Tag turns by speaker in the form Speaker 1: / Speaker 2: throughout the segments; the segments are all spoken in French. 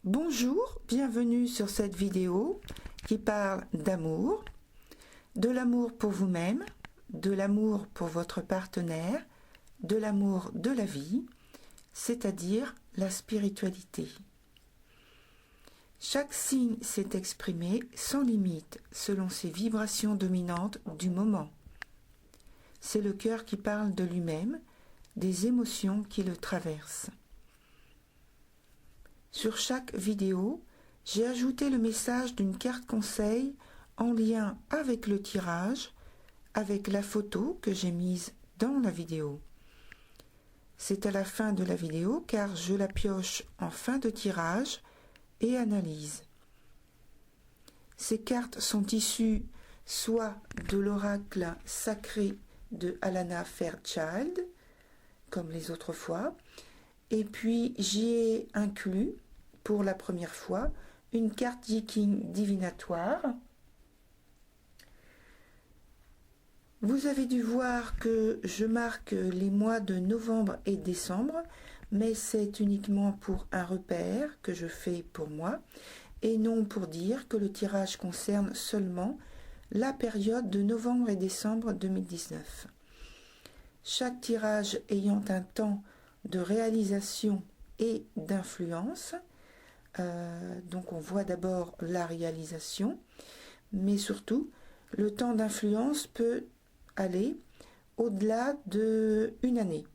Speaker 1: Bonjour, bienvenue sur cette vidéo qui parle d'amour, de l'amour pour vous-même, de l'amour pour votre partenaire, de l'amour de la vie, c'est-à-dire la spiritualité. Chaque signe s'est exprimé sans limite selon ses vibrations dominantes du moment. C'est le cœur qui parle de lui-même, des émotions qui le traversent. Sur chaque vidéo, j'ai ajouté le message d'une carte conseil en lien avec le tirage, avec la photo que j'ai mise dans la vidéo. C'est à la fin de la vidéo car je la pioche en fin de tirage et analyse. Ces cartes sont issues soit de l'oracle sacré de Alana Fairchild, comme les autres fois, et puis j'y ai inclus pour la première fois une carte Viking divinatoire. Vous avez dû voir que je marque les mois de novembre et décembre, mais c'est uniquement pour un repère que je fais pour moi et non pour dire que le tirage concerne seulement la période de novembre et décembre 2019. Chaque tirage ayant un temps de réalisation et d'influence. Donc on voit d'abord la réalisation, mais surtout le temps d'influence peut aller au-delà d'une année.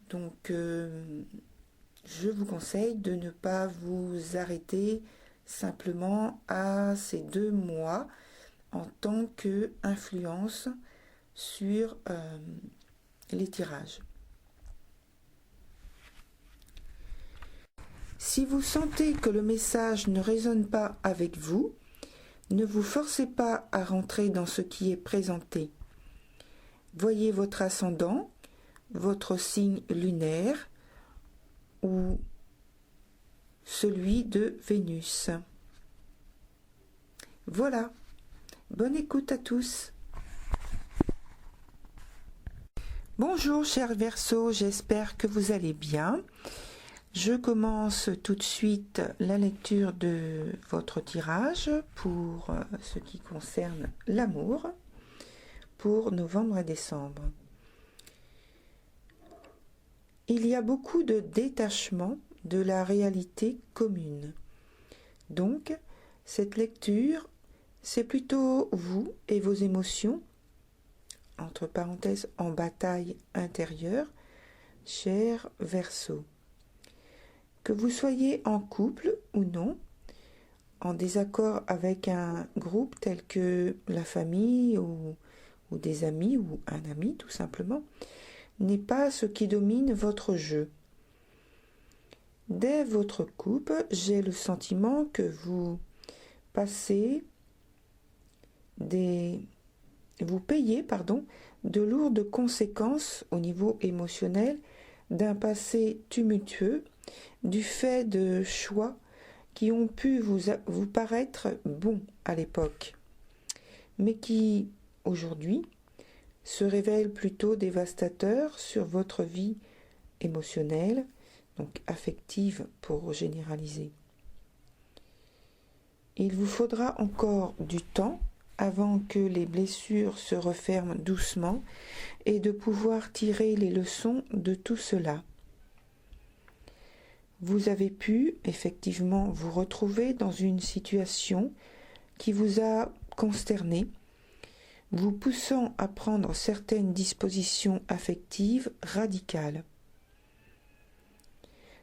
Speaker 1: Donc je vous conseille de ne pas vous arrêter simplement à ces 2 mois en tant qu'influence sur les tirages. Si vous sentez que le message ne résonne pas avec vous, ne vous forcez pas à rentrer dans ce qui est présenté. Voyez votre ascendant, votre signe lunaire ou celui de Vénus. Voilà, bonne écoute à tous. Bonjour chers Verseaux, j'espère que vous allez bien. Je commence tout de suite la lecture de votre tirage pour ce qui concerne l'amour pour novembre et décembre. Il y a beaucoup de détachement de la réalité commune. Donc, cette lecture, c'est plutôt vous et vos émotions, entre parenthèses en bataille intérieure, chers Verseaux. Que vous soyez en couple ou non, en désaccord avec un groupe tel que la famille ou des amis ou un ami tout simplement, n'est pas ce qui domine votre jeu. Dès votre couple, j'ai le sentiment que vous payez de lourdes conséquences au niveau émotionnel d'un passé tumultueux du fait de choix qui ont pu vous paraître bons à l'époque, mais qui, aujourd'hui, se révèlent plutôt dévastateurs sur votre vie émotionnelle, donc affective pour généraliser. Il vous faudra encore du temps avant que les blessures se referment doucement et de pouvoir tirer les leçons de tout cela. Vous avez pu effectivement vous retrouver dans une situation qui vous a consterné, vous poussant à prendre certaines dispositions affectives radicales.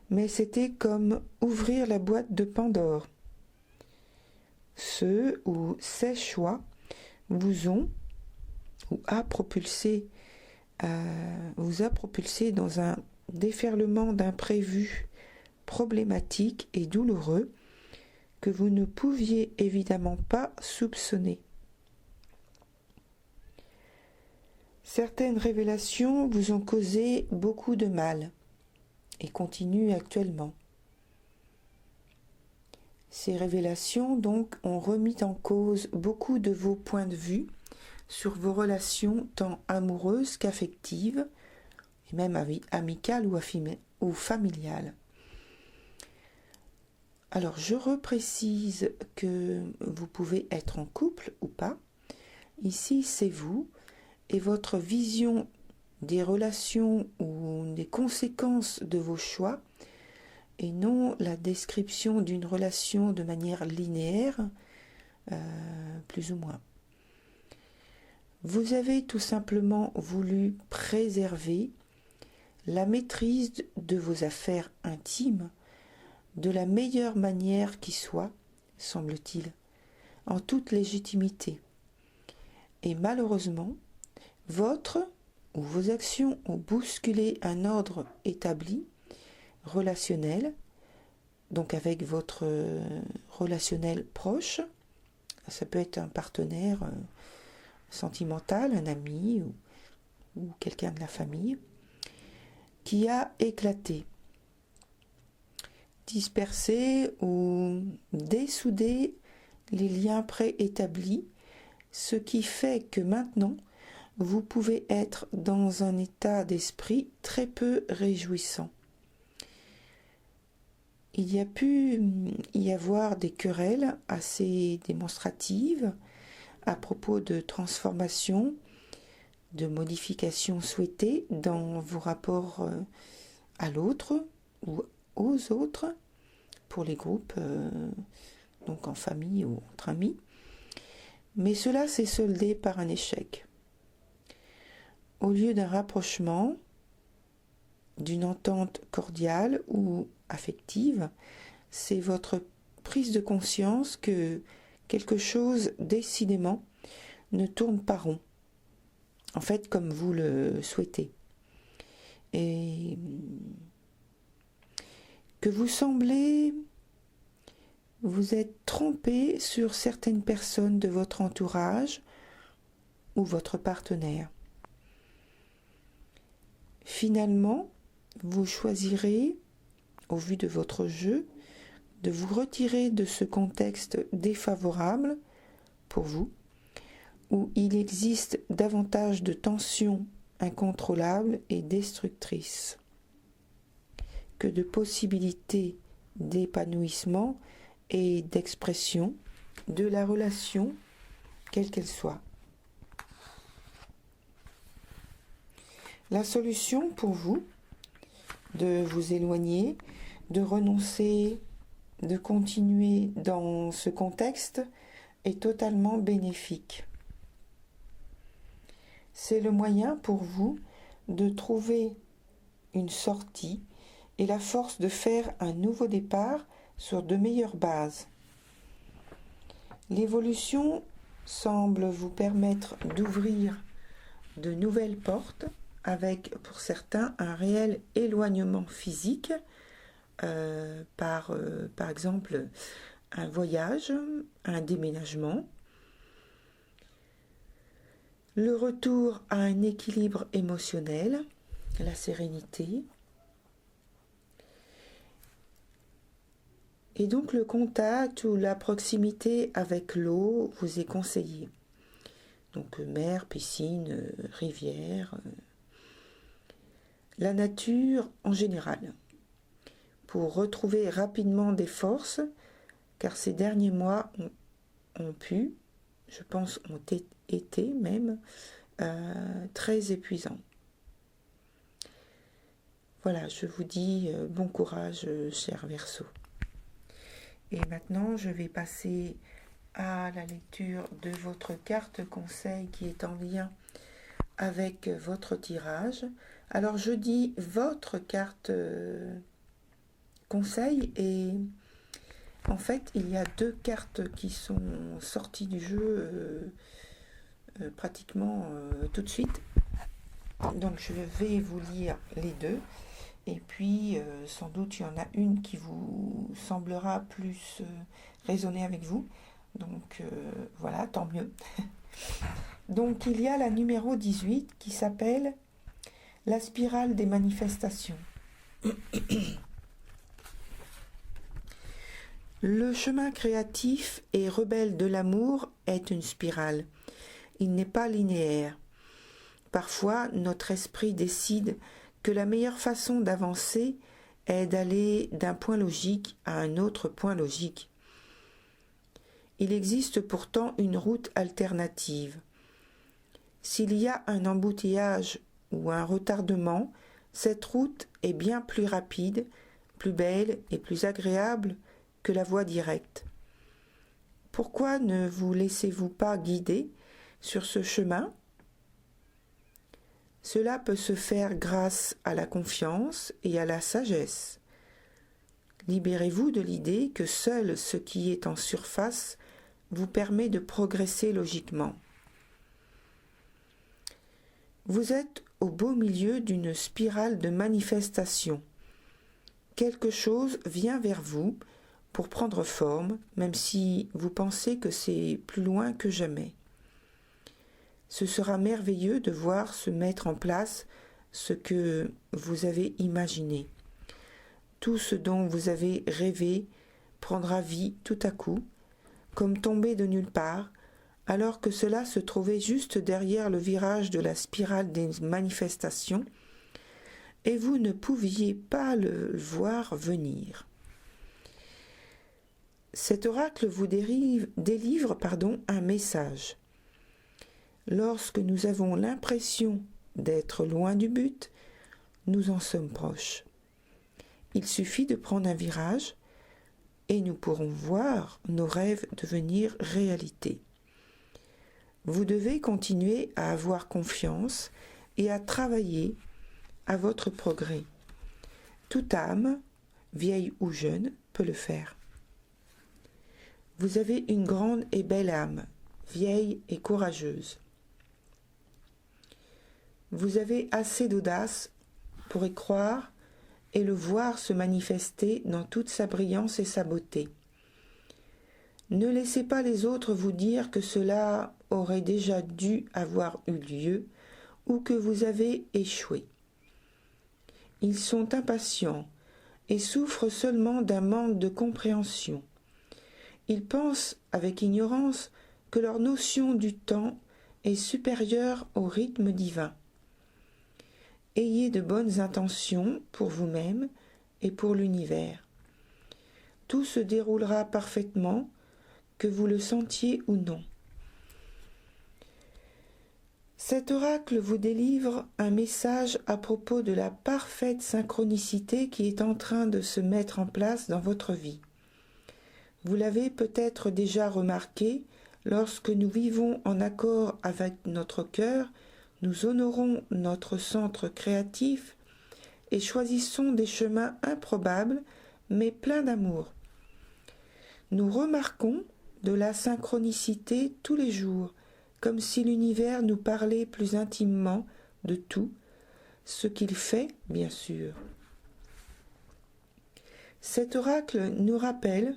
Speaker 1: Mais c'était comme ouvrir la boîte de Pandore. Ce ou ces choix vous a propulsé dans un déferlement d'imprévus problématiques et douloureux que vous ne pouviez évidemment pas soupçonner. Certaines révélations vous ont causé beaucoup de mal et continuent actuellement. Ces révélations donc ont remis en cause beaucoup de vos points de vue sur vos relations tant amoureuses qu'affectives, et même amicales ou familiales. Alors je reprécise que vous pouvez être en couple ou pas. Ici c'est vous et votre vision des relations ou des conséquences de vos choix et non la description d'une relation de manière linéaire, plus ou moins. Vous avez tout simplement voulu préserver la maîtrise de vos affaires intimes de la meilleure manière qui soit, semble-t-il, en toute légitimité. Et malheureusement, votre ou vos actions ont bousculé un ordre établi, relationnel, donc avec votre relationnel proche. Ça peut être un partenaire sentimental, un ami ou quelqu'un de la famille, qui a éclaté, dispersé ou dessoudé les liens préétablis, ce qui fait que maintenant, vous pouvez être dans un état d'esprit très peu réjouissant. Il y a pu y avoir des querelles assez démonstratives à propos de transformations, de modifications souhaitées dans vos rapports à l'autre ou aux autres, pour les groupes, donc en famille ou entre amis. Mais cela s'est soldé par un échec. Au lieu d'un rapprochement, d'une entente cordiale ou affective, c'est votre prise de conscience que quelque chose décidément ne tourne pas rond, en fait comme vous le souhaitez, et que vous semblez vous être trompé sur certaines personnes de votre entourage ou votre partenaire. Finalement, vous choisirez, au vu de votre jeu, de vous retirer de ce contexte défavorable pour vous, où il existe davantage de tensions incontrôlables et destructrices que de possibilités d'épanouissement et d'expression de la relation, quelle qu'elle soit. La solution pour vous, de vous éloigner, de renoncer, de continuer dans ce contexte, est totalement bénéfique. C'est le moyen pour vous de trouver une sortie et la force de faire un nouveau départ sur de meilleures bases. L'évolution semble vous permettre d'ouvrir de nouvelles portes avec, pour certains, un réel éloignement physique, par exemple un voyage, un déménagement, le retour à un équilibre émotionnel, la sérénité, et donc le contact ou la proximité avec l'eau vous est conseillé. Donc mer, piscine, rivière, la nature en général, pour retrouver rapidement des forces, car ces derniers mois ont pu, je pense ont été même, très épuisants. Voilà, je vous dis bon courage, cher Verseau. Et maintenant, je vais passer à la lecture de votre carte conseil qui est en lien avec votre tirage. Alors, je dis votre carte conseil et en fait, il y a deux cartes qui sont sorties du jeu pratiquement tout de suite. Donc, je vais vous lire les deux Et puis, sans doute, il y en a une qui vous semblera plus résonner avec vous. Donc, voilà, tant mieux. Donc, il y a la numéro 18 qui s'appelle « La spirale des manifestations ». Le chemin créatif et rebelle de l'amour est une spirale. Il n'est pas linéaire. Parfois, notre esprit décide que la meilleure façon d'avancer est d'aller d'un point logique à un autre point logique. Il existe pourtant une route alternative. S'il y a un embouteillage ou un retardement, cette route est bien plus rapide, plus belle et plus agréable que la voie directe. Pourquoi ne vous laissez-vous pas guider sur ce chemin ? Cela peut se faire grâce à la confiance et à la sagesse. Libérez-vous de l'idée que seul ce qui est en surface vous permet de progresser logiquement. Vous êtes au beau milieu d'une spirale de manifestation. Quelque chose vient vers vous pour prendre forme, même si vous pensez que c'est plus loin que jamais. Ce sera merveilleux de voir se mettre en place ce que vous avez imaginé. Tout ce dont vous avez rêvé prendra vie tout à coup, comme tombé de nulle part, alors que cela se trouvait juste derrière le virage de la spirale des manifestations, et vous ne pouviez pas le voir venir. Cet oracle vous délivre un message. Lorsque nous avons l'impression d'être loin du but, nous en sommes proches. Il suffit de prendre un virage et nous pourrons voir nos rêves devenir réalité. Vous devez continuer à avoir confiance et à travailler à votre progrès. Toute âme, vieille ou jeune, peut le faire. Vous avez une grande et belle âme, vieille et courageuse. Vous avez assez d'audace pour y croire et le voir se manifester dans toute sa brillance et sa beauté. Ne laissez pas les autres vous dire que cela aurait déjà dû avoir eu lieu ou que vous avez échoué. Ils sont impatients et souffrent seulement d'un manque de compréhension. Ils pensent avec ignorance que leur notion du temps est supérieure au rythme divin. Ayez de bonnes intentions pour vous-même et pour l'univers. Tout se déroulera parfaitement, que vous le sentiez ou non. Cet oracle vous délivre un message à propos de la parfaite synchronicité qui est en train de se mettre en place dans votre vie. Vous l'avez peut-être déjà remarqué, lorsque nous vivons en accord avec notre cœur, nous honorons notre centre créatif et choisissons des chemins improbables mais pleins d'amour. Nous remarquons de la synchronicité tous les jours, comme si l'univers nous parlait plus intimement de tout, ce qu'il fait, bien sûr. Cet oracle nous rappelle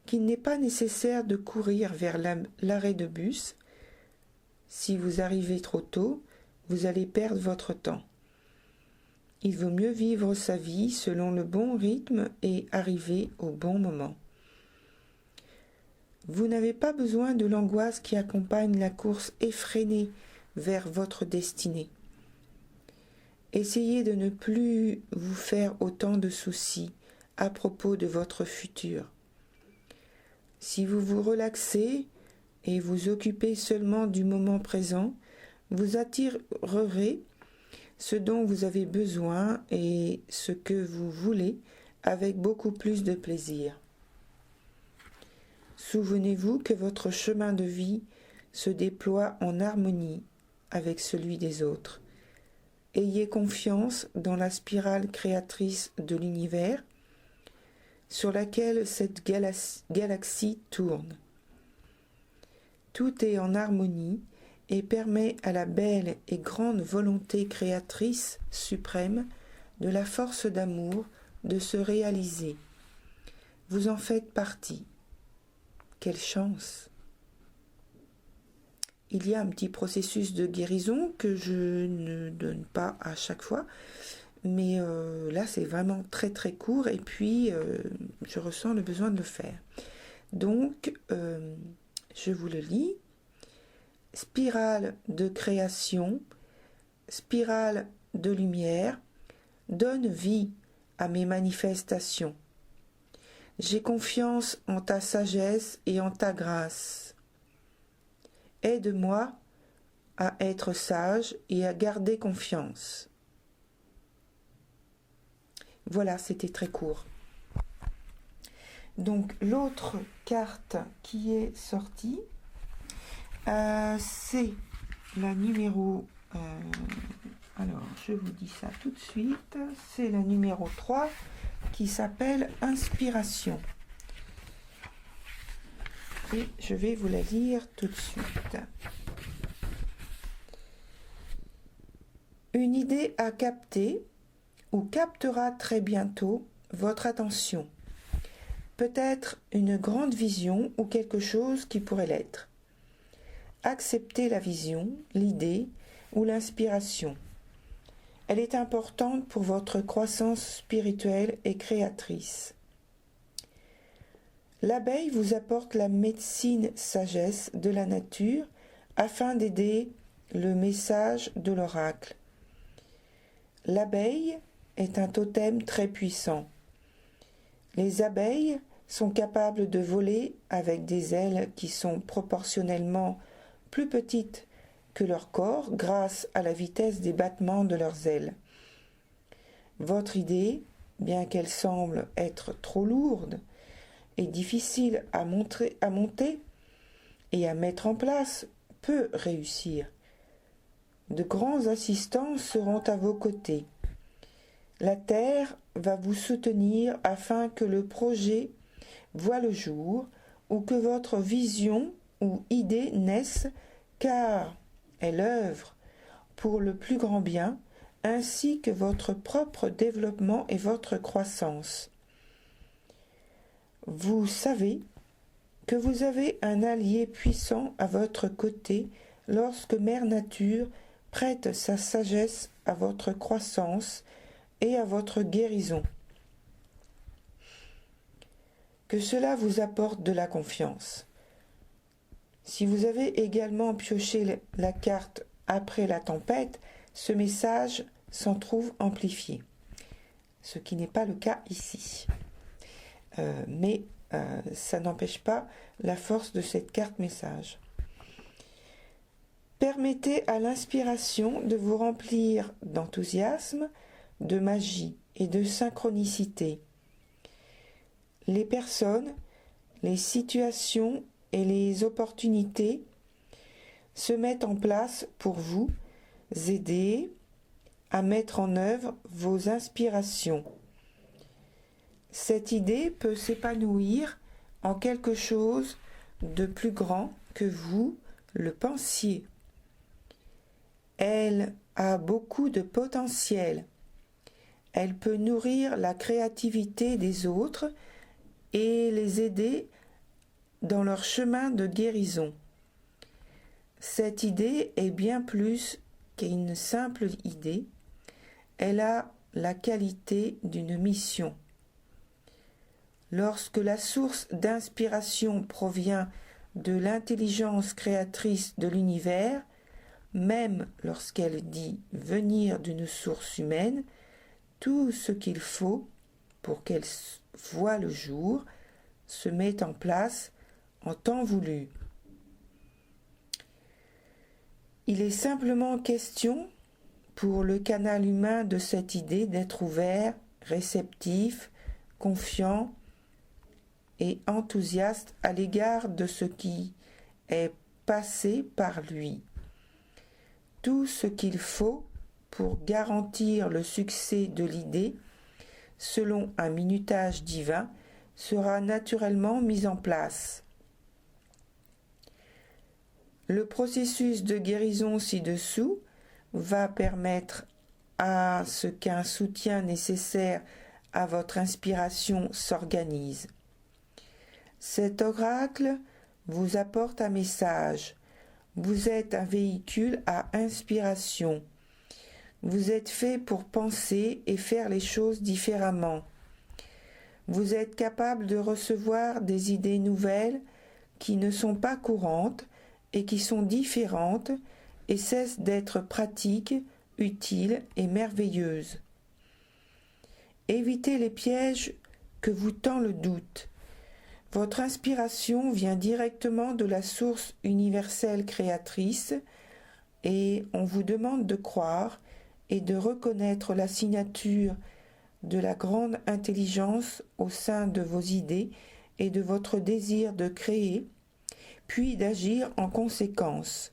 Speaker 1: qu'il n'est pas nécessaire de courir vers l'arrêt de bus. Si vous arrivez trop tôt, vous allez perdre votre temps. Il vaut mieux vivre sa vie selon le bon rythme et arriver au bon moment. Vous n'avez pas besoin de l'angoisse qui accompagne la course effrénée vers votre destinée. Essayez de ne plus vous faire autant de soucis à propos de votre futur. Si vous vous relaxez et vous occupez seulement du moment présent, vous attirerez ce dont vous avez besoin et ce que vous voulez avec beaucoup plus de plaisir. Souvenez-vous que votre chemin de vie se déploie en harmonie avec celui des autres. Ayez confiance dans la spirale créatrice de l'univers sur laquelle cette galaxie tourne. Tout est en harmonie et permet à la belle et grande volonté créatrice suprême de la force d'amour de se réaliser. Vous en faites partie. Quelle chance! Il y a un petit processus de guérison que je ne donne pas à chaque fois, mais là c'est vraiment très très court et puis je ressens le besoin de le faire. Donc je vous le lis. Spirale de création, spirale de lumière, donne vie à mes manifestations. J'ai confiance en ta sagesse et en ta grâce. Aide-moi à être sage et à garder confiance. Voilà, c'était très court. Donc l'autre carte qui est sortie, c'est la numéro... alors, je vous dis ça tout de suite. C'est la numéro 3 qui s'appelle Inspiration. Et je vais vous la lire tout de suite. Une idée a capté ou captera très bientôt votre attention. Peut-être une grande vision ou quelque chose qui pourrait l'être. Acceptez la vision, l'idée ou l'inspiration. Elle est importante pour votre croissance spirituelle et créatrice. L'abeille vous apporte la médecine sagesse de la nature afin d'aider le message de l'oracle. L'abeille est un totem très puissant. Les abeilles sont capables de voler avec des ailes qui sont proportionnellement plus petites que leur corps grâce à la vitesse des battements de leurs ailes. Votre idée, bien qu'elle semble être trop lourde et difficile à monter et à mettre en place, peut réussir. De grands assistants seront à vos côtés. La Terre va vous soutenir afin que le projet voie le jour ou que votre vision ou idée naisse, car elle œuvre pour le plus grand bien, ainsi que votre propre développement et votre croissance. Vous savez que vous avez un allié puissant à votre côté lorsque Mère Nature prête sa sagesse à votre croissance et à votre guérison. Que cela vous apporte de la confiance. Si vous avez également pioché la carte après la tempête, ce message s'en trouve amplifié, ce qui n'est pas le cas ici. Mais ça n'empêche pas la force de cette carte message. Permettez à l'inspiration de vous remplir d'enthousiasme, de magie et de synchronicité. Les personnes, les situations et les opportunités se mettent en place pour vous aider à mettre en œuvre vos inspirations. Cette idée peut s'épanouir en quelque chose de plus grand que vous le pensiez. Elle a beaucoup de potentiel. Elle peut nourrir la créativité des autres et les aider dans leur chemin de guérison. Cette idée est bien plus qu'une simple idée. Elle a la qualité d'une mission. Lorsque la source d'inspiration provient de l'intelligence créatrice de l'univers, même lorsqu'elle dit venir d'une source humaine, tout ce qu'il faut pour qu'elle voie le jour se met en place en temps voulu. Il est simplement question pour le canal humain de cette idée d'être ouvert, réceptif, confiant et enthousiaste à l'égard de ce qui est passé par lui. Tout ce qu'il faut pour garantir le succès de l'idée, selon un minutage divin, sera naturellement mis en place. Le processus de guérison ci-dessous va permettre à ce qu'un soutien nécessaire à votre inspiration s'organise. Cet oracle vous apporte un message. Vous êtes un véhicule à inspiration. Vous êtes fait pour penser et faire les choses différemment. Vous êtes capable de recevoir des idées nouvelles qui ne sont pas courantes et qui sont différentes et cessent d'être pratiques, utiles et merveilleuses. Évitez les pièges que vous tend le doute. Votre inspiration vient directement de la source universelle créatrice et on vous demande de croire et de reconnaître la signature de la grande intelligence au sein de vos idées et de votre désir de créer, puis d'agir en conséquence.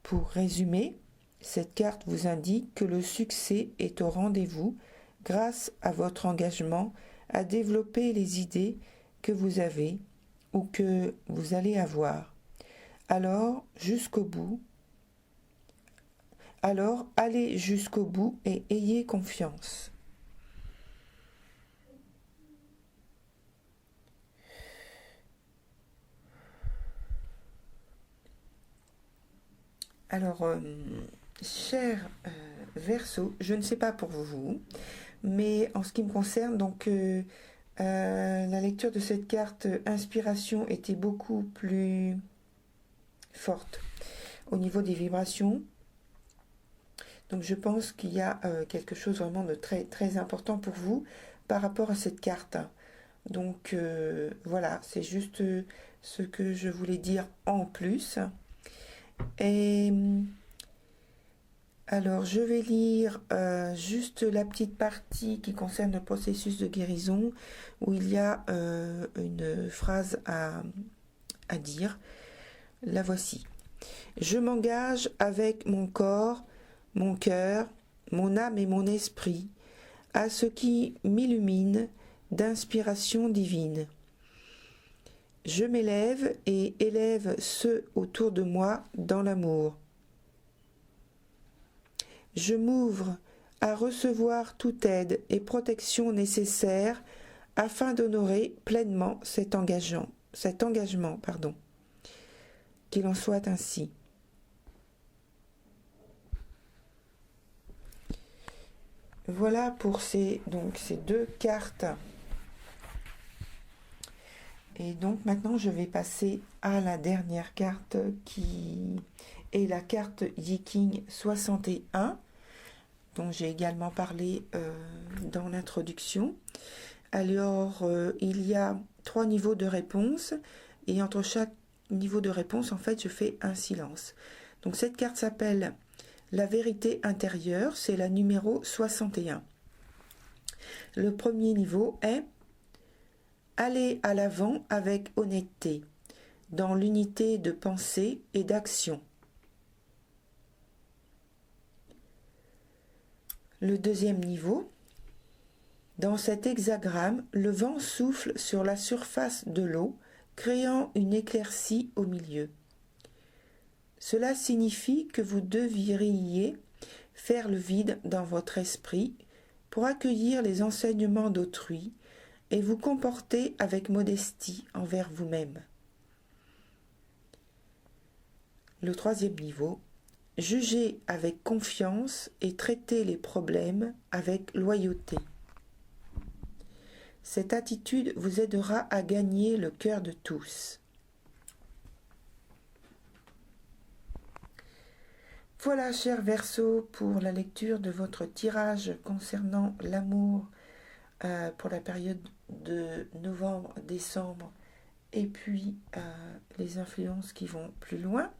Speaker 1: Pour résumer, cette carte vous indique que le succès est au rendez-vous grâce à votre engagement à développer les idées que vous avez ou que vous allez avoir. Alors, allez jusqu'au bout et ayez confiance. Alors, cher Verseau, je ne sais pas pour vous, mais en ce qui me concerne, donc la lecture de cette carte inspiration était beaucoup plus forte au niveau des vibrations. Donc je pense qu'il y a quelque chose vraiment de très très important pour vous par rapport à cette carte. Donc voilà, c'est juste ce que je voulais dire en plus. Et alors je vais lire juste la petite partie qui concerne le processus de guérison où il y a une phrase à dire. La voici. Je m'engage avec mon corps, mon cœur, mon âme et mon esprit à ce qui m'illumine d'inspiration divine. Je m'élève et élève ceux autour de moi dans l'amour. Je m'ouvre à recevoir toute aide et protection nécessaire afin d'honorer pleinement cet engagement. Qu'il en soit ainsi. Voilà pour ces deux cartes. Et donc maintenant je vais passer à la dernière carte qui est la carte Yiking 61 dont j'ai également parlé dans l'introduction. Alors il y a 3 niveaux de réponse et entre chaque niveau de réponse, en fait, je fais un silence. Donc cette carte s'appelle la vérité intérieure, c'est la numéro 61. Le premier niveau est aller à l'avant avec honnêteté, dans l'unité de pensée et d'action. Le deuxième niveau, dans cet hexagramme, le vent souffle sur la surface de l'eau, créant une éclaircie au milieu. Cela signifie que vous devriez faire le vide dans votre esprit pour accueillir les enseignements d'autrui et vous comporter avec modestie envers vous-même. Le troisième niveau, jugez avec confiance et traitez les problèmes avec loyauté. Cette attitude vous aidera à gagner le cœur de tous. Voilà, cher Verseau, pour la lecture de votre tirage concernant l'amour pour la période de novembre-décembre et puis les influences qui vont plus loin.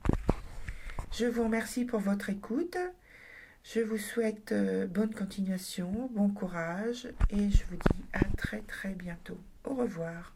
Speaker 1: Je vous remercie pour votre écoute. Je vous souhaite bonne continuation, bon courage et je vous dis à très très bientôt. Au revoir.